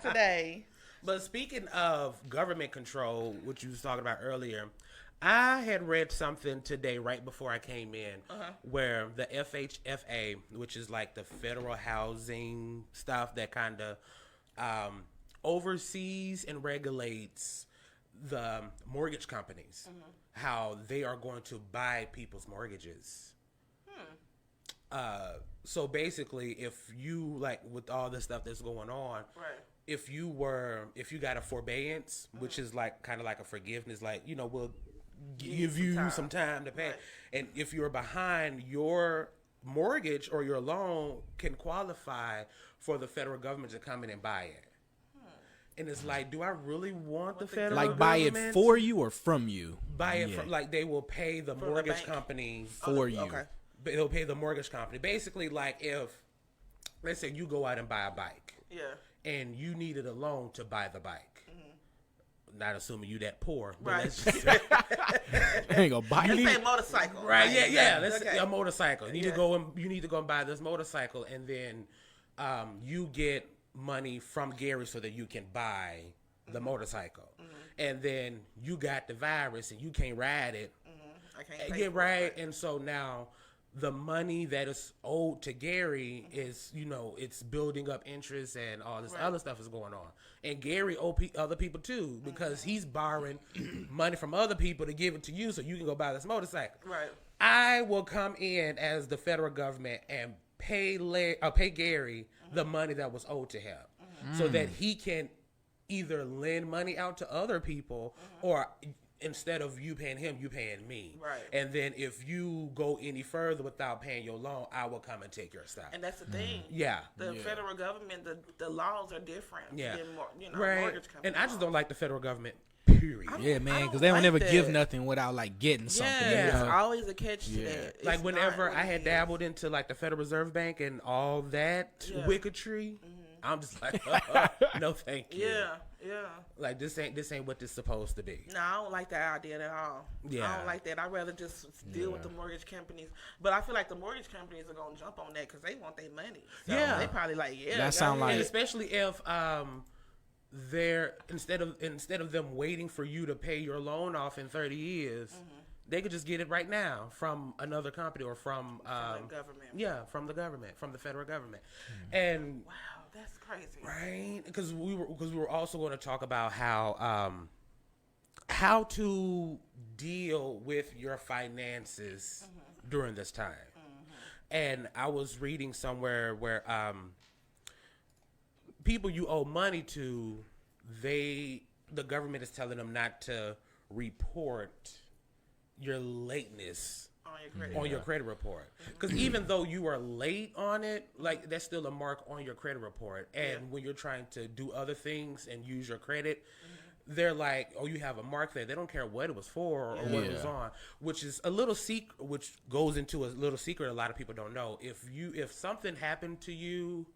today. But speaking of government control, which you was talking about earlier, I had read something today right before I came in where the FHFA, which is like the federal housing stuff that kind of oversees and regulates the mortgage companies, how they are going to buy people's mortgages. So basically, if you, like, with all the stuff that's going on, if you got a forbearance, which is like kind of like a forgiveness, like, we'll give you some time to pay. And if you're behind, your mortgage or your loan can qualify for the federal government to come in and buy it. And it's like, do I really want the federal like government? buy it for you or from you? Buy it from, like, they will pay the mortgage company for you. Okay. They'll pay the mortgage company. Basically, like, if, let's say you go out and buy a bike. Yeah. And you needed a loan to buy the bike. Not assuming you that poor, but Right. let's just say, Ain't gonna buy Let's it. say motorcycle. right? Yeah. Okay. Let's say a motorcycle. You need to go and buy this motorcycle, and then you get money from Gary so that you can buy the motorcycle, and then you got the virus and you can't ride it. I can't pay Yeah, for right. it. And so now the money that is owed to Gary is, it's building up interest and all this other stuff is going on. And Gary owe other people too, because he's borrowing money from other people to give it to you so you can go buy this motorcycle. Right. I will come in as the federal government and pay Gary the money that was owed to him so that he can either lend money out to other people or instead of you paying him, you paying me. Right. And then if you go any further without paying your loan, I will come and take your stuff. And that's the thing. Yeah. The federal government, the laws are different. Yeah. Than Right. mortgage companies. And I just don't like the federal government, period. Yeah, man, I because don't they don't like never that. give nothing without like getting something. Yeah, you it's know? always a catch to that. Like It's whenever not what I had it is. dabbled into like the Federal Reserve Bank and all that wicketry, I'm just like, no, thank you. Yeah. Like this ain't what this supposed to be. No, I don't like that idea at all. Yeah. I don't like that. I'd rather just deal with the mortgage companies. But I feel like the mortgage companies are gonna jump on that because they want their money. So Yeah. they probably like That sound like- And especially if they're instead of them waiting for you to pay your loan off in 30 years, they could just get it right now from another company or from the government. Yeah, from the government, from the federal government. And Wow, that's crazy. right, because we were also going to talk about how to deal with your finances during this time. And I was reading somewhere where people you owe money to, the government is telling them not to report your lateness on your credit report. Because even though you are late on it, like, that's still a mark on your credit report. And when you're trying to do other things and use your credit, they're like, oh, you have a mark there. They don't care what it was for or what it was on, which is a little secret, which goes into a little secret a lot of people don't know. If something happened to you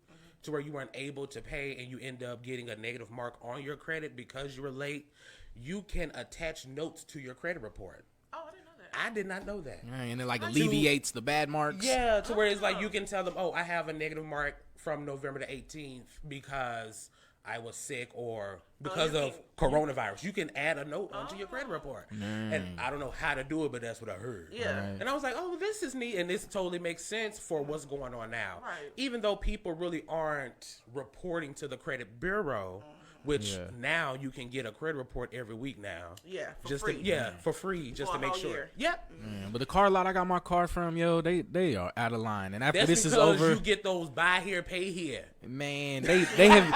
to where you weren't able to pay and you end up getting a negative mark on your credit because you were late, you can attach notes to your credit report. Oh, I didn't know that. I did not know that. Right, and it like alleviates the bad marks. Yeah, to where it's like you can tell them, oh, I have a negative mark from November the 18th because I was sick or because of coronavirus. You can add a note onto your credit report. And I don't know how to do it, but that's what I heard. Yeah. Right. And I was like, oh, this is neat. And this totally makes sense for what's going on now. Right. Even though people really aren't reporting to the credit bureau, which now you can get a credit report every week now. Yeah, for Just free. for free, just For to a make whole sure. year. Yep. Man, but the car lot I got my car from, yo, they are out of line. And after That's this because is over, you get those buy here, pay here. man, they have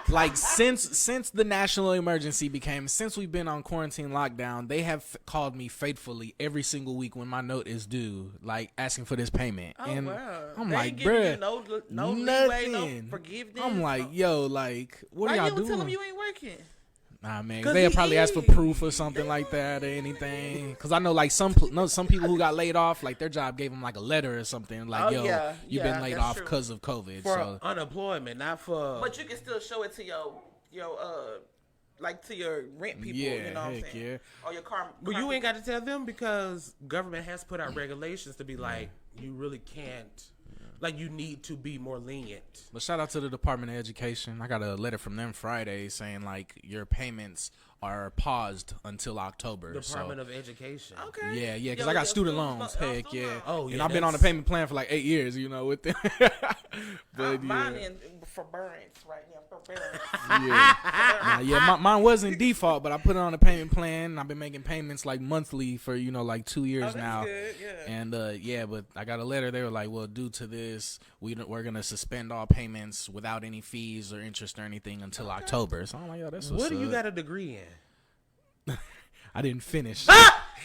like since the national emergency became, since we've been on quarantine lockdown, they have called me faithfully every single week when my note is due, like asking for this payment. Oh, and wow. I'm They like, ain't giving you bruh, no leeway, no nothing. forgiveness. I'm like, yo, like, what why are y'all you don't doing? tell them you ain't working? Nah, man, 'Cause cause they'll he probably ask for is. proof or something like that or anything. Cause I know like some people who got laid off, like their job gave them like a letter or something, like, Oh, yo, yeah, you've yeah, been laid that's off true. because of COVID. For So unemployment, not for. But you can still show it to your like to your rent people. Yeah, you know what I'm heck saying? yeah. Or your car. But you ain't got to tell them because government has put out regulations to be like, you really can't Like, you need to be more lenient. But shout out to the Department of Education. I got a letter from them Friday saying, like, your payments are paused until October. Department of Education. Okay. Yeah, because I got student loans. Heck, yeah. Oh, yeah. And I've been on a payment plan for like 8 years, with them. But mine in forbearance right now. Forbearance. Mine was in default, but I put it on a payment plan. I've been making payments like monthly for, like 2 years now. Good, yeah. And but I got a letter. They were like, well, due to this, we're going to suspend all payments without any fees or interest or anything until October. So I'm like, yo, that's what's What do you up. got a degree in? I didn't finish.